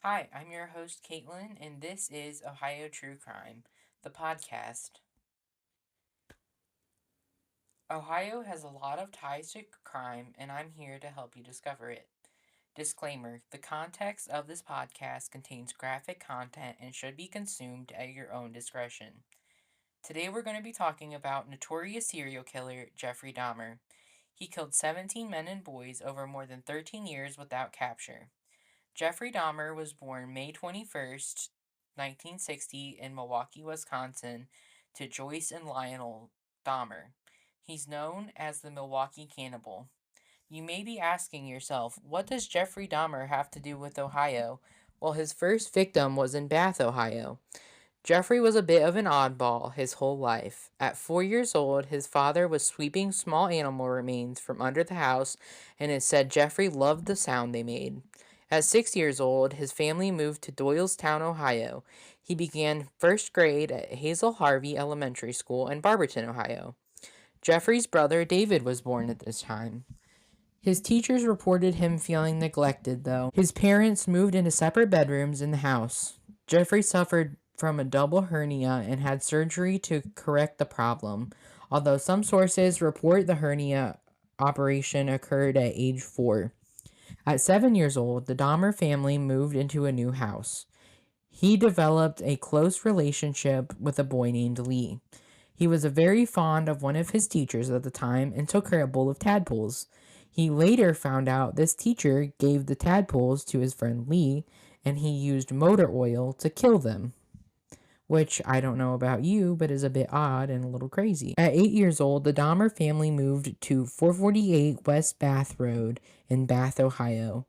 Hi, I'm your host, Caitlin, and this is Ohio True Crime, the podcast. Ohio has a lot of ties to crime, and I'm here to help you discover it. Disclaimer: the context of this podcast contains graphic content and should be consumed at your own discretion. Today we're going to be talking about notorious serial killer Jeffrey Dahmer. He killed 17 men and boys over more than 13 years without capture. Jeffrey Dahmer was born May 21st, 1960, in Milwaukee, Wisconsin, to Joyce and Lionel Dahmer. He's known as the Milwaukee Cannibal. You may be asking yourself, what does Jeffrey Dahmer have to do with Ohio? Well, his first victim was in Bath, Ohio. Jeffrey was a bit of an oddball his whole life. At 4 years old, his father was sweeping small animal remains from under the house, and it said Jeffrey loved the sound they made. At 6 years old, his family moved to Doylestown, Ohio. He began first grade at Hazel Harvey Elementary School in Barberton, Ohio. Jeffrey's brother David was born at this time. His teachers reported him feeling neglected, though. His parents moved into separate bedrooms in the house. Jeffrey suffered from a double hernia and had surgery to correct the problem, although some sources report the hernia operation occurred at age 4. At 7 years old, the Dahmer family moved into a new house. He developed a close relationship with a boy named Lee. He was very fond of one of his teachers at the time and took her a bowl of tadpoles. He later found out this teacher gave the tadpoles to his friend Lee, and he used motor oil to kill them, which I don't know about you, but is a bit odd and a little crazy. At 8 years old, the Dahmer family moved to 448 West Bath Road in Bath, Ohio.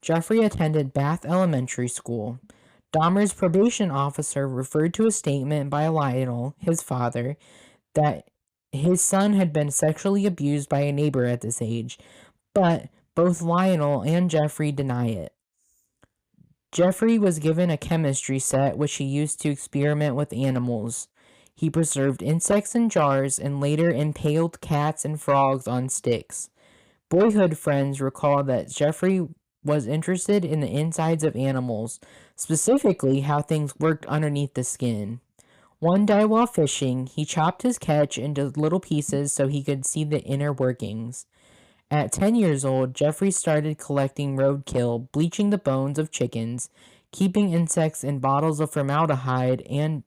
Jeffrey attended Bath Elementary School. Dahmer's probation officer referred to a statement by Lionel, his father, that his son had been sexually abused by a neighbor at this age, but both Lionel and Jeffrey deny it. Jeffrey was given a chemistry set which he used to experiment with animals. He preserved insects in jars and later impaled cats and frogs on sticks. Boyhood friends recall that Jeffrey was interested in the insides of animals, specifically how things worked underneath the skin. One day while fishing, he chopped his catch into little pieces so he could see the inner workings. At 10 years old, Jeffrey started collecting roadkill, bleaching the bones of chickens, keeping insects in bottles of formaldehyde, and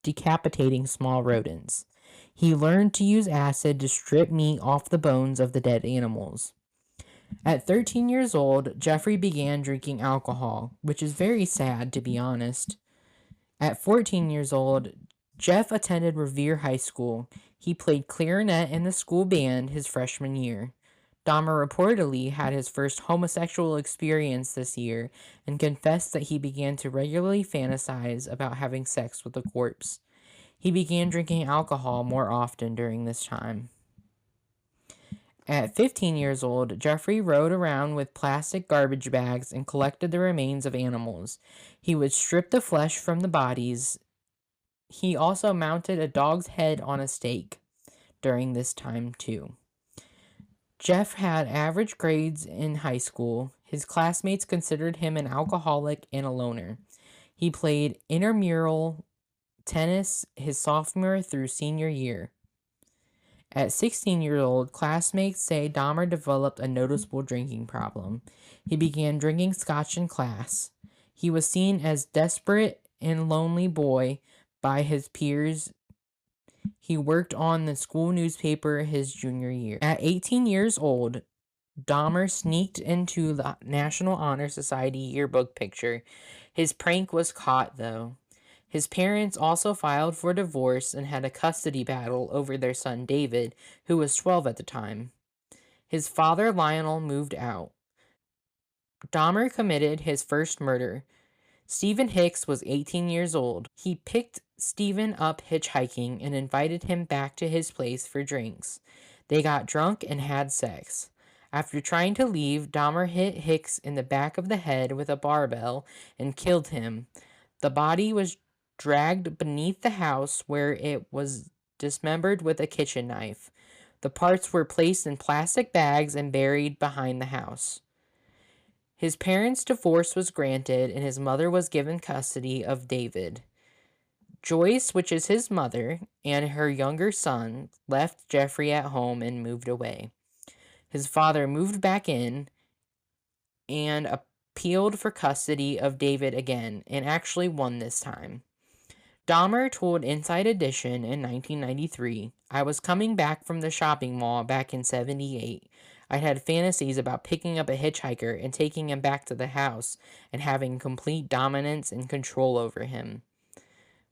decapitating small rodents. He learned to use acid to strip meat off the bones of the dead animals. At 13 years old, Jeffrey began drinking alcohol, which is very sad to be honest. At 14 years old, Jeff attended Revere High School. He played clarinet in the school band his freshman year. Dahmer reportedly had his first homosexual experience this year and confessed that he began to regularly fantasize about having sex with a corpse. He began drinking alcohol more often during this time. At 15 years old, Jeffrey rode around with plastic garbage bags and collected the remains of animals. He would strip the flesh from the bodies. He also mounted a dog's head on a stake during this time, too. Jeff had average grades in high school. His classmates considered him an alcoholic and a loner. He played intramural tennis his sophomore through senior year. At 16 years old, classmates say Dahmer developed a noticeable drinking problem. He began drinking scotch in class. He was seen as desperate and lonely boy by his peers. He worked on the school newspaper his junior year. At 18 years old, Dahmer sneaked into the National Honor Society yearbook picture. His prank was caught, though. His parents also filed for divorce and had a custody battle over their son David, who was 12 at the time. His father Lionel moved out. Dahmer committed his first murder. Stephen Hicks was 18 years old. He picked Stephen up hitchhiking and invited him back to his place for drinks. They got drunk and had sex. After trying to leave, Dahmer hit Hicks in the back of the head with a barbell and killed him. The body was dragged beneath the house where it was dismembered with a kitchen knife. The parts were placed in plastic bags and buried behind the house. His parents' divorce was granted, and his mother was given custody of David. Joyce, which is his mother, and her younger son left Jeffrey at home and moved away. His father moved back in and appealed for custody of David again, and actually won this time. Dahmer told Inside Edition in 1993, "I was coming back from the shopping mall back in 78. I had fantasies about picking up a hitchhiker and taking him back to the house and having complete dominance and control over him."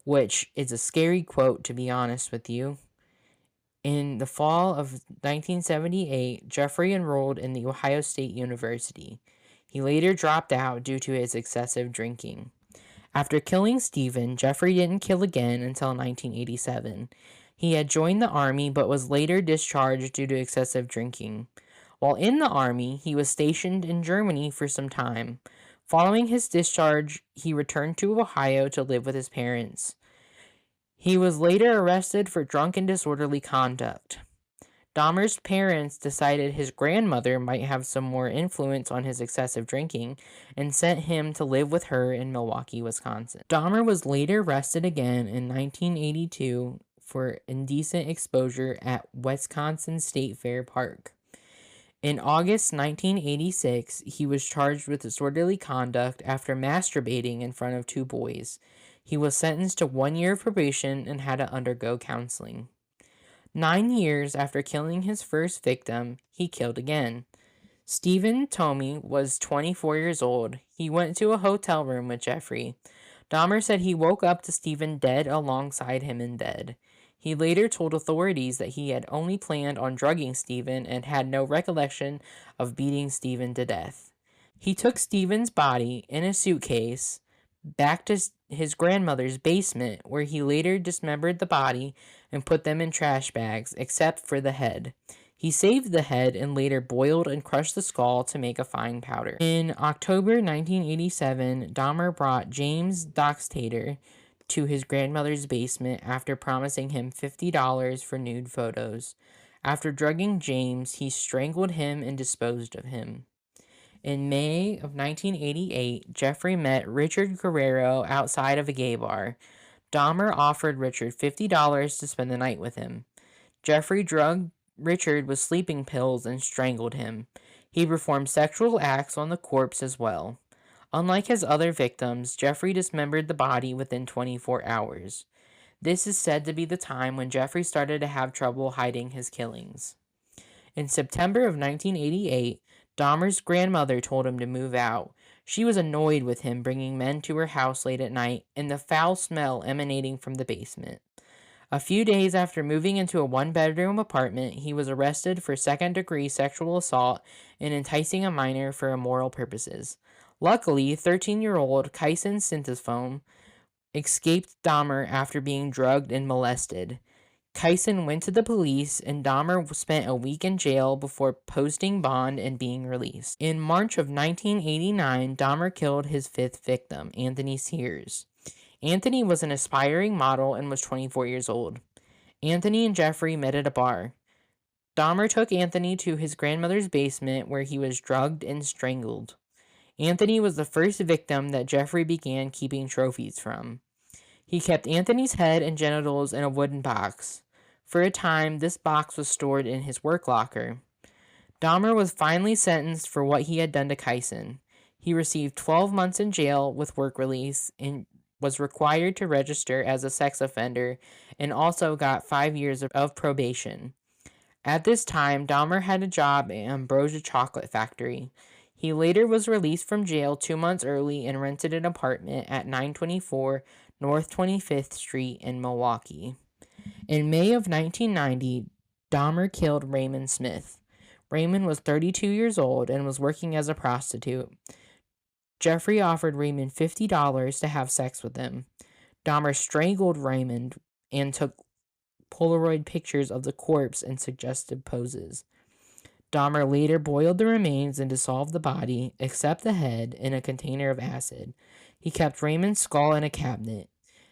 Which is a scary quote, to be honest with you. In the fall of 1978, Jeffrey enrolled in the Ohio State University. He later dropped out due to his excessive drinking. After killing Stephen, Jeffrey didn't kill again until 1987. He had joined the Army but was later discharged due to excessive drinking. While in the Army, he was stationed in Germany for some time. Following his discharge, he returned to Ohio to live with his parents. He was later arrested for drunk and disorderly conduct. Dahmer's parents decided his grandmother might have some more influence on his excessive drinking and sent him to live with her in Milwaukee, Wisconsin. Dahmer was later arrested again in 1982 for indecent exposure at Wisconsin State Fair Park. In August 1986, he was charged with disorderly conduct after masturbating in front of two boys. He was sentenced to 1 year of probation and had to undergo counseling. 9 years after killing his first victim, he killed again. Stephen Tomey was 24 years old. He went to a hotel room with Jeffrey. Dahmer said he woke up to Stephen dead alongside him in bed. He later told authorities that he had only planned on drugging Stephen and had no recollection of beating Stephen to death. He took Stephen's body in a suitcase back to his grandmother's basement, where he later dismembered the body and put them in trash bags, except for the head. He saved the head and later boiled and crushed the skull to make a fine powder. In October 1987, Dahmer brought James Doxtator to his grandmother's basement after promising him $50 for nude photos. After drugging James, he strangled him and disposed of him. In May of 1988, Jeffrey met Richard Guerrero outside of a gay bar. Dahmer offered Richard $50 to spend the night with him. Jeffrey drugged Richard with sleeping pills and strangled him. He performed sexual acts on the corpse as well. Unlike his other victims, Jeffrey dismembered the body within 24 hours. This is said to be the time when Jeffrey started to have trouble hiding his killings. In September of 1988, Dahmer's grandmother told him to move out. She was annoyed with him bringing men to her house late at night and the foul smell emanating from the basement. A few days after moving into a one-bedroom apartment, he was arrested for second-degree sexual assault and enticing a minor for immoral purposes. Luckily, 13-year-old Kyson Synthesfoam escaped Dahmer after being drugged and molested. Kyson went to the police, and Dahmer spent a week in jail before posting bond and being released. In March of 1989, Dahmer killed his fifth victim, Anthony Sears. Anthony was an aspiring model and was 24 years old. Anthony and Jeffrey met at a bar. Dahmer took Anthony to his grandmother's basement where he was drugged and strangled. Anthony was the first victim that Jeffrey began keeping trophies from. He kept Anthony's head and genitals in a wooden box. For a time, this box was stored in his work locker. Dahmer was finally sentenced for what he had done to Kyson. He received 12 months in jail with work release and was required to register as a sex offender and also got 5 years of probation. At this time, Dahmer had a job at Ambrosia Chocolate Factory. He later was released from jail 2 months early and rented an apartment at 924 North 25th Street in Milwaukee. In May of 1990, Dahmer killed Raymond Smith. Raymond was 32 years old and was working as a prostitute. Jeffrey offered Raymond $50 to have sex with him. Dahmer strangled Raymond and took Polaroid pictures of the corpse in suggestive poses. Dahmer later boiled the remains and dissolved the body, except the head, in a container of acid. He kept Raymond's skull in a cabinet.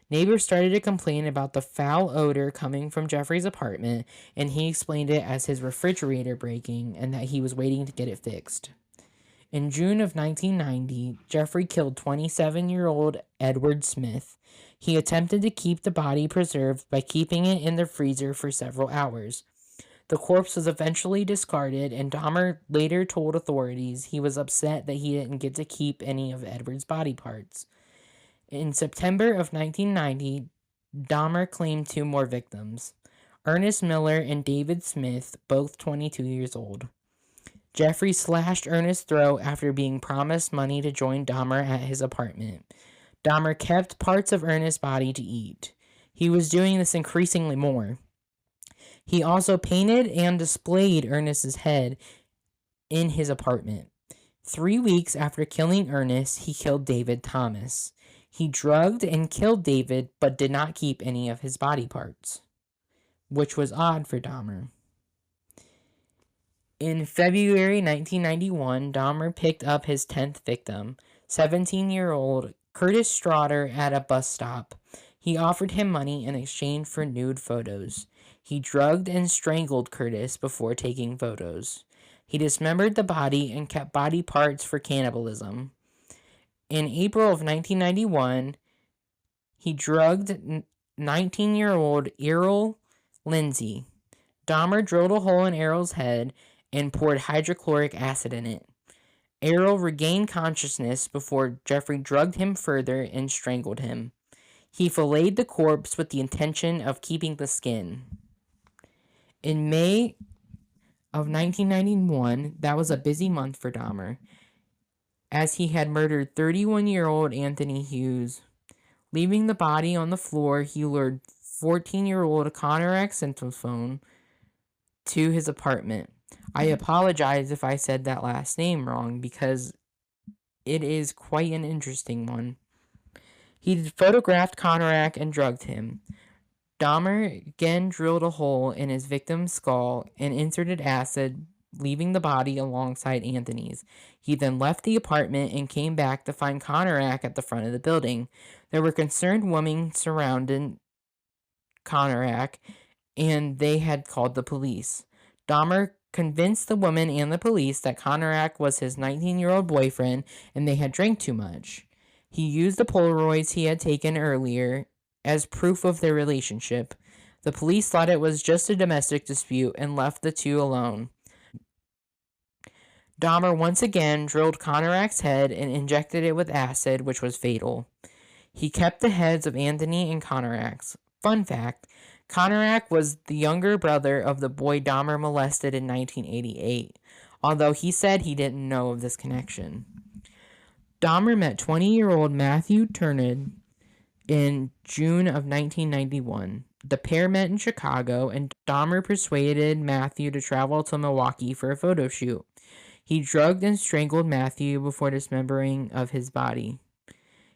Neighbors started to complain about the foul odor coming from Jeffrey's apartment, and he explained it as his refrigerator breaking and that he was waiting to get it fixed. In June of 1990, Jeffrey killed 27-year-old Edward Smith. He attempted to keep the body preserved by keeping it in the freezer for several hours. The corpse was eventually discarded, and Dahmer later told authorities he was upset that he didn't get to keep any of Edward's body parts. In September of 1990, Dahmer claimed 2 more victims, Ernest Miller and David Smith, both 22 years old. Jeffrey slashed Ernest's throat after being promised money to join Dahmer at his apartment. Dahmer kept parts of Ernest's body to eat. He was doing this increasingly more. He also painted and displayed Ernest's head in his apartment. 3 weeks after killing Ernest, he killed David Thomas. He drugged and killed David, but did not keep any of his body parts, which was odd for Dahmer. In February 1991, Dahmer picked up his 10th victim, 17-year-old Curtis Straughter, at a bus stop. He offered him money in exchange for nude photos. He drugged and strangled Curtis before taking photos. He dismembered the body and kept body parts for cannibalism. In April of 1991, he drugged 19-year-old Errol Lindsay. Dahmer drilled a hole in Errol's head and poured hydrochloric acid in it. Errol regained consciousness before Jeffrey drugged him further and strangled him. He filleted the corpse with the intention of keeping the skin. In May of 1991, that was a busy month for Dahmer, as he had murdered 31-year-old Anthony Hughes. Leaving the body on the floor, he lured 14-year-old Connor Accentophone to his apartment. I apologize if I said that last name wrong, because it is quite an interesting one. He photographed Conorak and drugged him. Dahmer again drilled a hole in his victim's skull and inserted acid, leaving the body alongside Anthony's. He then left the apartment and came back to find Conorak at the front of the building. There were concerned women surrounding Conorak, and they had called the police. Dahmer convinced the woman and the police that Conorak was his 19-year-old boyfriend and they had drank too much. He used the Polaroids he had taken earlier as proof of their relationship. The police thought it was just a domestic dispute and left the two alone. Dahmer once again drilled Conorak's head and injected it with acid, which was fatal. He kept the heads of Anthony and Conorak's. Fun fact, Conorak was the younger brother of the boy Dahmer molested in 1988, although he said he didn't know of this connection. Dahmer met 20-year-old Matthew Turnid in June of 1991. The pair met in Chicago, and Dahmer persuaded Matthew to travel to Milwaukee for a photo shoot. He drugged and strangled Matthew before dismembering of his body.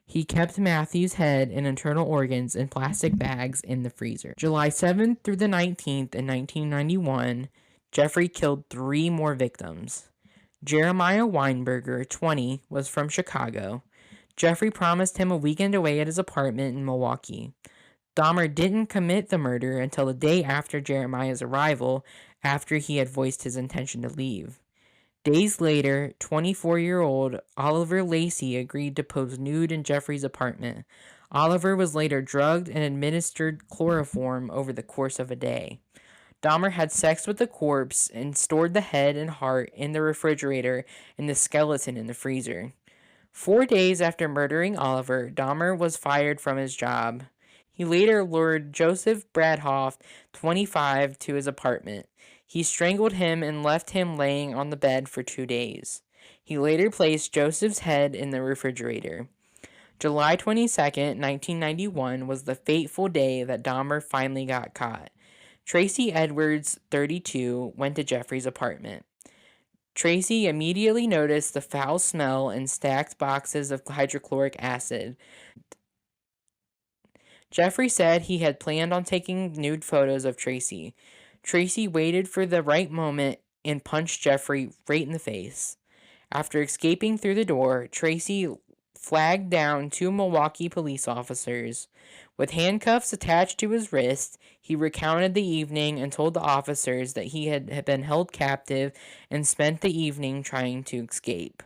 He kept Matthew's head and internal organs in plastic bags in the freezer. July 7th through the 19th in 1991, Jeffrey killed 3 more victims. Jeremiah Weinberger, 20, was from Chicago. Jeffrey promised him a weekend away at his apartment in Milwaukee. Dahmer didn't commit the murder until the day after Jeremiah's arrival, after he had voiced his intention to leave. Days later, 24-year-old Oliver Lacey agreed to pose nude in Jeffrey's apartment. Oliver was later drugged and administered chloroform over the course of a day. Dahmer had sex with the corpse and stored the head and heart in the refrigerator and the skeleton in the freezer. 4 days after murdering Oliver, Dahmer was fired from his job. He later lured Joseph Bradhoff, 25, to his apartment. He strangled him and left him laying on the bed for 2 days. He later placed Joseph's head in the refrigerator. July 22nd, 1991 was the fateful day that Dahmer finally got caught. Tracy Edwards, 32, went to Jeffrey's apartment. Tracy immediately noticed the foul smell and stacked boxes of hydrochloric acid. Jeffrey said he had planned on taking nude photos of Tracy. Tracy waited for the right moment and punched Jeffrey right in the face. After escaping through the door, Tracy flagged down 2 Milwaukee police officers. With handcuffs attached to his wrist, he recounted the evening and told the officers that he had been held captive and spent the evening trying to escape.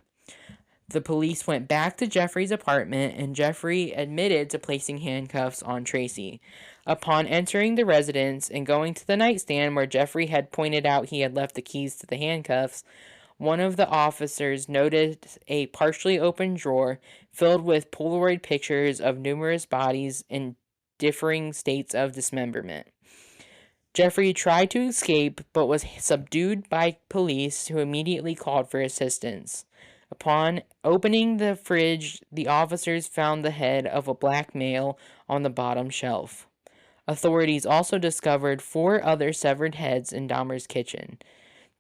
The police went back to Jeffrey's apartment, and Jeffrey admitted to placing handcuffs on Tracy. Upon entering the residence and going to the nightstand where Jeffrey had pointed out he had left the keys to the handcuffs, one of the officers noted a partially open drawer filled with Polaroid pictures of numerous bodies in differing states of dismemberment. Jeffrey tried to escape but was subdued by police who immediately called for assistance. Upon opening the fridge, the officers found the head of a black male on the bottom shelf. Authorities also discovered 4 other severed heads in Dahmer's kitchen,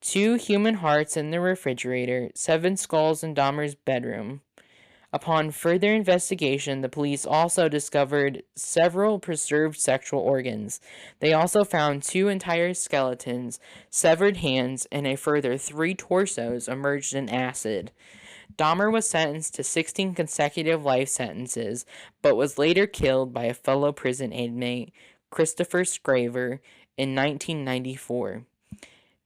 2 human hearts in the refrigerator, 7 skulls in Dahmer's bedroom. Upon further investigation, the police also discovered several preserved sexual organs. They also found 2 entire skeletons, severed hands, and a further 3 torsos immersed in acid. Dahmer was sentenced to 16 consecutive life sentences, but was later killed by a fellow prison inmate, Christopher Scraver, in 1994.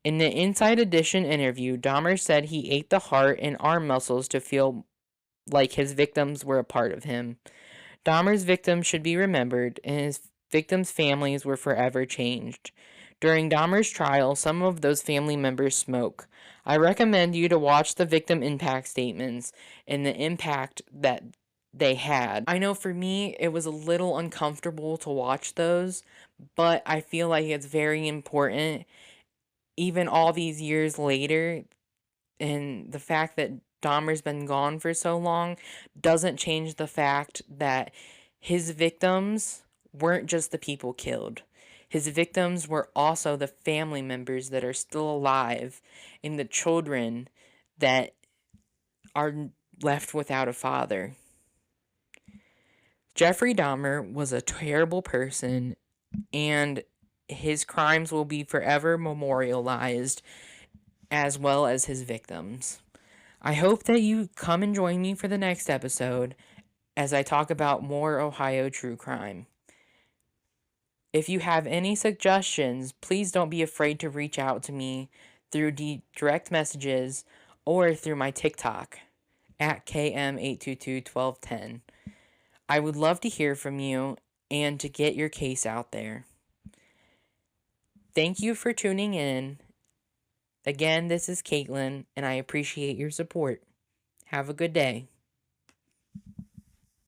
In the Inside Edition interview, Dahmer said he ate the heart and arm muscles to feel like his victims were a part of him. Dahmer's victims should be remembered, and his victims' families were forever changed. During Dahmer's trial, some of those family members smoke. I recommend you to watch the victim impact statements and the impact that they had. I know for me, it was a little uncomfortable to watch those, but I feel like it's very important, even all these years later, and the fact that Dahmer's been gone for so long doesn't change the fact that his victims weren't just the people killed. His victims were also the family members that are still alive and the children that are left without a father. Jeffrey Dahmer was a terrible person, and his crimes will be forever memorialized, as well as his victims. I hope that you come and join me for the next episode as I talk about more Ohio true crime. If you have any suggestions, please don't be afraid to reach out to me through direct messages or through my TikTok at KM8221210. I would love to hear from you and to get your case out there. Thank you for tuning in. Again, this is Caitlin, and I appreciate your support. Have a good day.